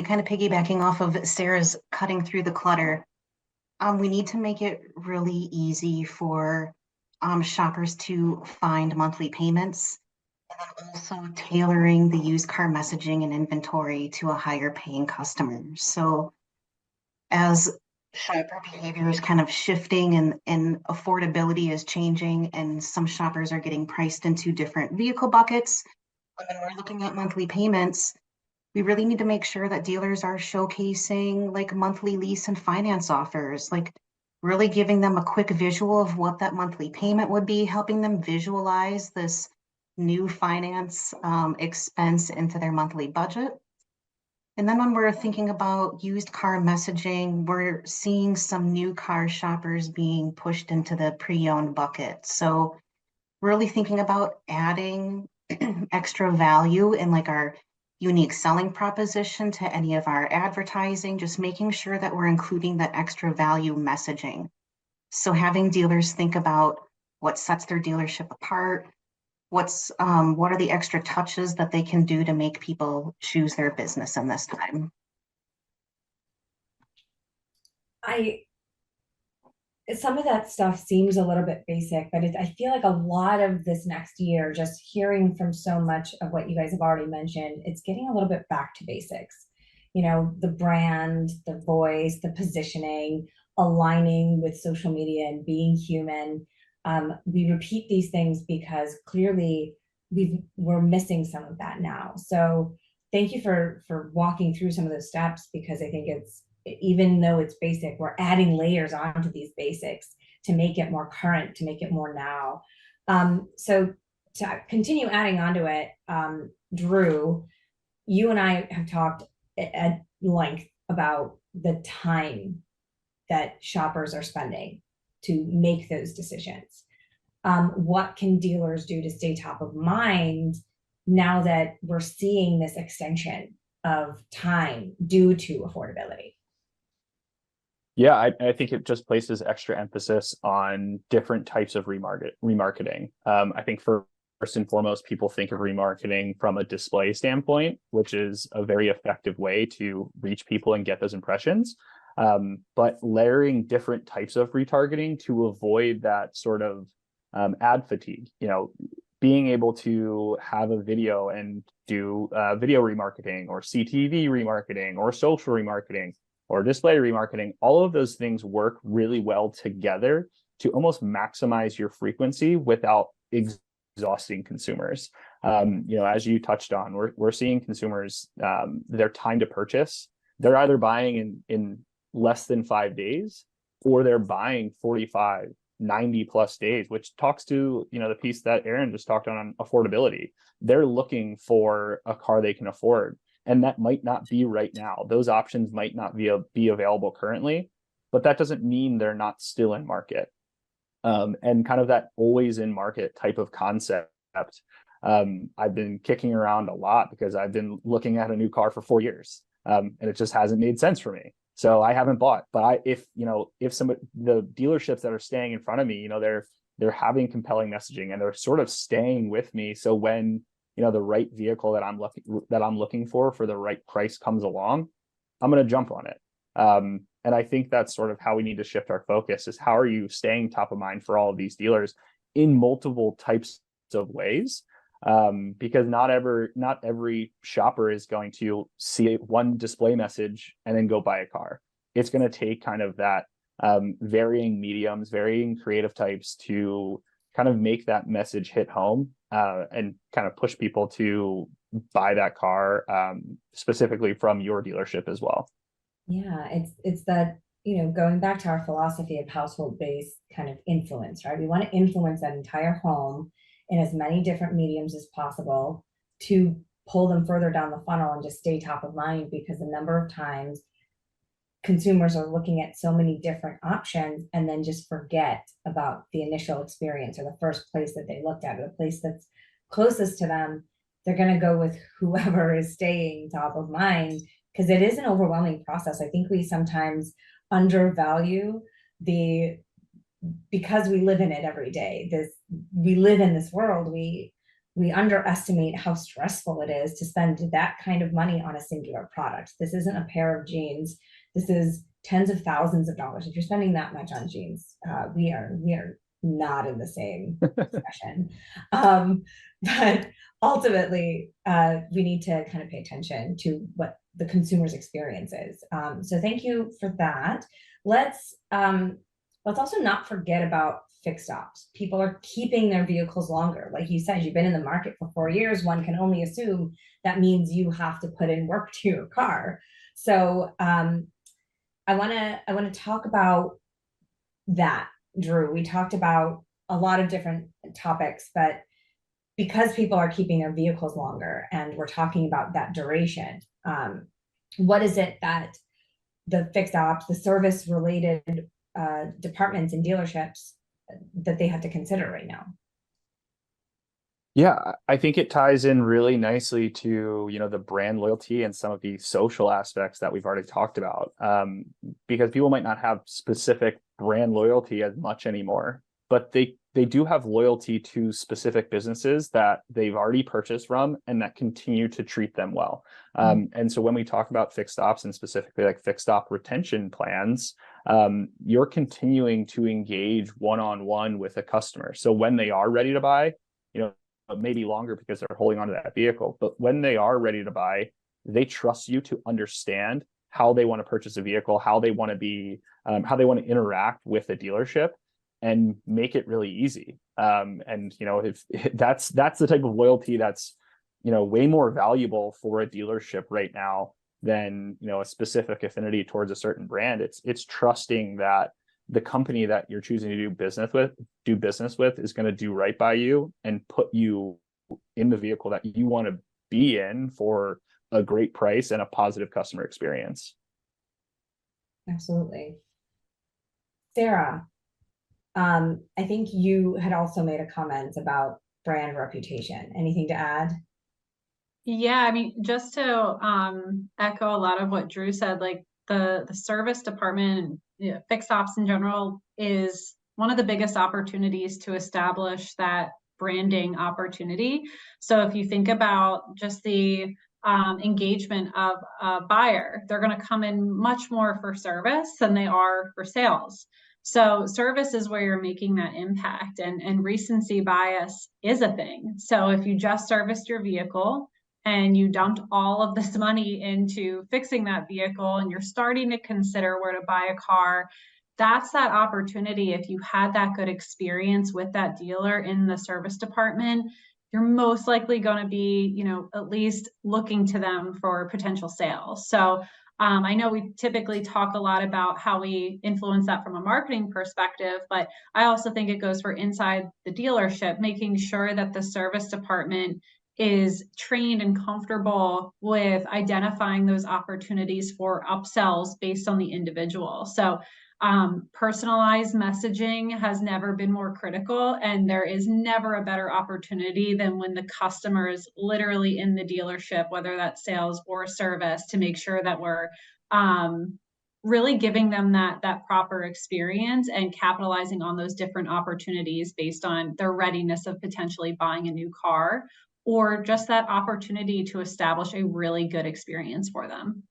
kind of piggybacking off of Sarah's cutting through the clutter, we need to make it really easy for shoppers to find monthly payments, and then also tailoring the used car messaging and inventory to a higher paying customer. So as shopper behavior is kind of shifting and affordability is changing, and some shoppers are getting priced into different vehicle buckets, when we're looking at monthly payments, we really need to make sure that dealers are showcasing like monthly lease and finance offers, like really giving them a quick visual of what that monthly payment would be, helping them visualize this new finance expense into their monthly budget. And then when we're thinking about used car messaging, we're seeing some new car shoppers being pushed into the pre-owned bucket. So really thinking about adding extra value in like our unique selling proposition to any of our advertising, just making sure that we're including that extra value messaging. So having dealers think about what sets their dealership apart, what are the extra touches that they can do to make people choose their business in this time. I Some of that stuff seems a little bit basic, but I feel like a lot of this next year, just hearing from so much of what you guys have already mentioned, it's getting a little bit back to basics. You know, the brand, the voice, the positioning, aligning with social media and being human. We repeat these things because clearly we're missing some of that now. So thank you for walking through some of those steps, because I think it's, even though it's basic, we're adding layers onto these basics to make it more current, to make it more now. So to continue adding onto it, Drew, you and I have talked at length about the time that shoppers are spending to make those decisions. What can dealers do to stay top of mind now that we're seeing this extension of time due to affordability? Yeah, I think it just places extra emphasis on different types of remarketing. I think first and foremost, people think of remarketing from a display standpoint, which is a very effective way to reach people and get those impressions. But layering different types of retargeting to avoid that sort of ad fatigue, being able to have a video and do video remarketing or CTV remarketing or social remarketing or display remarketing, all of those things work really well together to almost maximize your frequency without exhausting consumers. As you touched on, we're seeing consumers, their time to purchase, they're either buying in less than 5 days, or they're buying 45, 90 plus days, which talks to, the piece that Aaron just talked on affordability. They're looking for a car they can afford. And that might not be right now. Those options might not be available currently, but that doesn't mean they're not still in market. And kind of that always in market type of concept, I've been kicking around a lot because I've been looking at a new car for 4 years, and it just hasn't made sense for me. So I haven't bought. But if some of the dealerships that are staying in front of me, they're having compelling messaging and they're sort of staying with me. So when the right vehicle that I'm looking for the right price comes along, I'm going to jump on it. And I think that's sort of how we need to shift our focus, is how are you staying top of mind for all of these dealers in multiple types of ways? Because not every shopper is going to see one display message and then go buy a car. It's going to take kind of that varying mediums, varying creative types to kind of make that message hit home, and kind of push people to buy that car, specifically from your dealership as well. Yeah, it's that, going back to our philosophy of household-based kind of influence, right? We want to influence that entire home in as many different mediums as possible to pull them further down the funnel and just stay top of mind, because the number of times consumers are looking at so many different options and then just forget about the initial experience or the first place that they looked at, or the place that's closest to them. They're going to go with whoever is staying top of mind, because it is an overwhelming process. I think we sometimes undervalue because we live in it every day. We live in this world. We we underestimate how stressful it is to spend that kind of money on a singular product. This isn't a pair of jeans. This is tens of thousands of dollars. If you're spending that much on jeans, we are not in the same discussion. But ultimately, we need to kind of pay attention to what the consumer's experience is. So thank you for that. Let's also not forget about fixed ops. People are keeping their vehicles longer. Like you said, you've been in the market for 4 years. One can only assume that means you have to put in work to your car. So I want to talk about that, Drew. We talked about a lot of different topics, but because people are keeping their vehicles longer and we're talking about that duration, what is it that the fixed ops, the service related departments and dealerships that they have to consider right now? Yeah, I think it ties in really nicely to, you know, the brand loyalty and some of the social aspects that we've already talked about. Because people might not have specific brand loyalty as much anymore, but they do have loyalty to specific businesses that they've already purchased from and that continue to treat them well. And so when we talk about fixed ops and specifically like fixed op retention plans, you're continuing to engage one-on-one with a customer. So when they are ready to buy, you know, maybe longer because they're holding on to that vehicle, but when they are ready to buy, they trust you to understand how they want to purchase a vehicle, how they want to be, how they want to interact with a dealership, and make it really easy. And you know, if that's the type of loyalty that's, you know, way more valuable for a dealership right now than, you know, a specific affinity towards a certain brand. It's trusting that the company that you're choosing to do business with is going to do right by you and put you in the vehicle that you want to be in for a great price and a positive customer experience. Absolutely. Sarah, I think you had also made a comment about brand reputation. Anything to add? Yeah, I mean, just to echo a lot of what Drew said, like the service department, you know, fixed ops in general is one of the biggest opportunities to establish that branding opportunity. So if you think about just the engagement of a buyer, they're going to come in much more for service than they are for sales. So service is where you're making that impact, and recency bias is a thing. So if you just serviced your vehicle and you dumped all of this money into fixing that vehicle and you're starting to consider where to buy a car, that's that opportunity. If you had that good experience with that dealer in the service department, you're most likely going to be, you know, at least looking to them for potential sales. So I know we typically talk a lot about how we influence that from a marketing perspective, but I also think it goes for inside the dealership, making sure that the service department is trained and comfortable with identifying those opportunities for upsells based on the individual. So personalized messaging has never been more critical, and there is never a better opportunity than when the customer is literally in the dealership, whether that's sales or service, to make sure that we're really giving them that proper experience and capitalizing on those different opportunities based on their readiness of potentially buying a new car, or just that opportunity to establish a really good experience for them.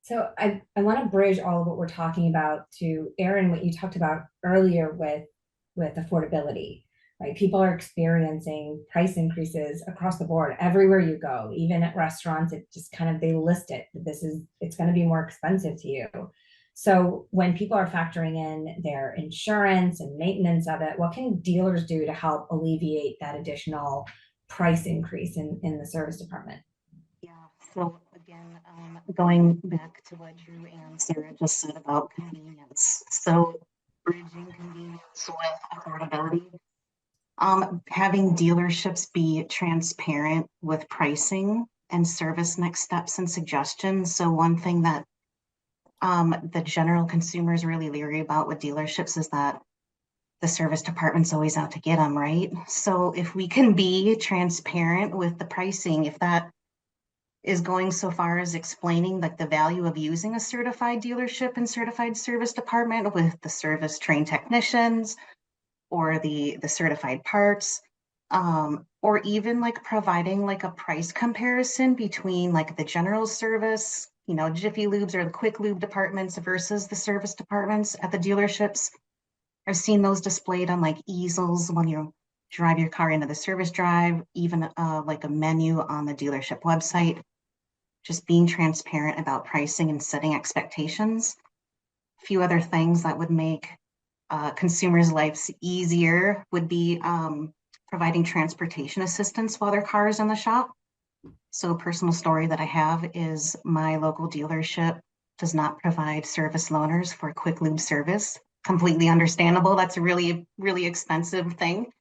So I want to bridge all of what we're talking about to Erin, what you talked about earlier with affordability, right? People are experiencing price increases across the board everywhere you go, even at restaurants. It just kind of, they list it. It's going to be more expensive to you. So when people are factoring in their insurance and maintenance of it, what can dealers do to help alleviate that additional price increase in the service department? Yeah, so again, going back to what Drew and Sarah just said about convenience. So bridging convenience with affordability. Having dealerships be transparent with pricing and service next steps and suggestions. So one thing that the general consumer is really leery about with dealerships is that the service department's always out to get them, right? So if we can be transparent with the pricing, if that is going so far as explaining like the value of using a certified dealership and certified service department with the service trained technicians or the certified parts, Or even like providing like a price comparison between like the general service, you know, Jiffy Lubes or the quick lube departments versus the service departments at the dealerships. I've seen those displayed on like easels when you drive your car into the service drive, even like a menu on the dealership website. Just being transparent about pricing and setting expectations. A few other things that would make consumers' lives easier would be providing transportation assistance while their car is in the shop. So a personal story that I have is my local dealership does not provide service loaners for quick lube service. Completely understandable. That's a really, really expensive thing.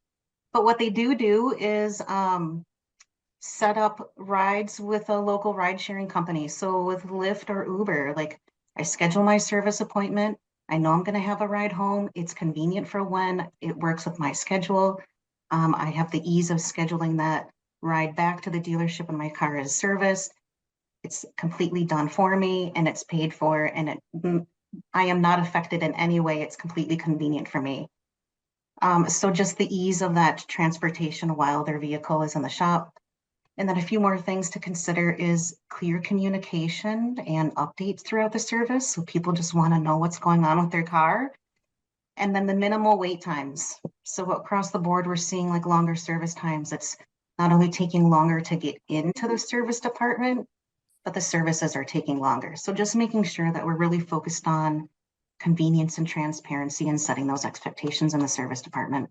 But what they do is set up rides with a local ride sharing company. So with Lyft or Uber, like I schedule my service appointment. I know I'm going to have a ride home. It's convenient for when it works with my schedule. I have the ease of scheduling that ride back to the dealership when my car is serviced. It's completely done for me and it's paid for, and I am not affected in any way. It's completely convenient for me. So just the ease of that transportation while their vehicle is in the shop. And then a few more things to consider is clear communication and updates throughout the service. So people just want to know what's going on with their car. And then the minimal wait times. So across the board, we're seeing like longer service times. It's not only taking longer to get into the service department, but the services are taking longer. So just making sure that we're really focused on convenience and transparency and setting those expectations in the service department.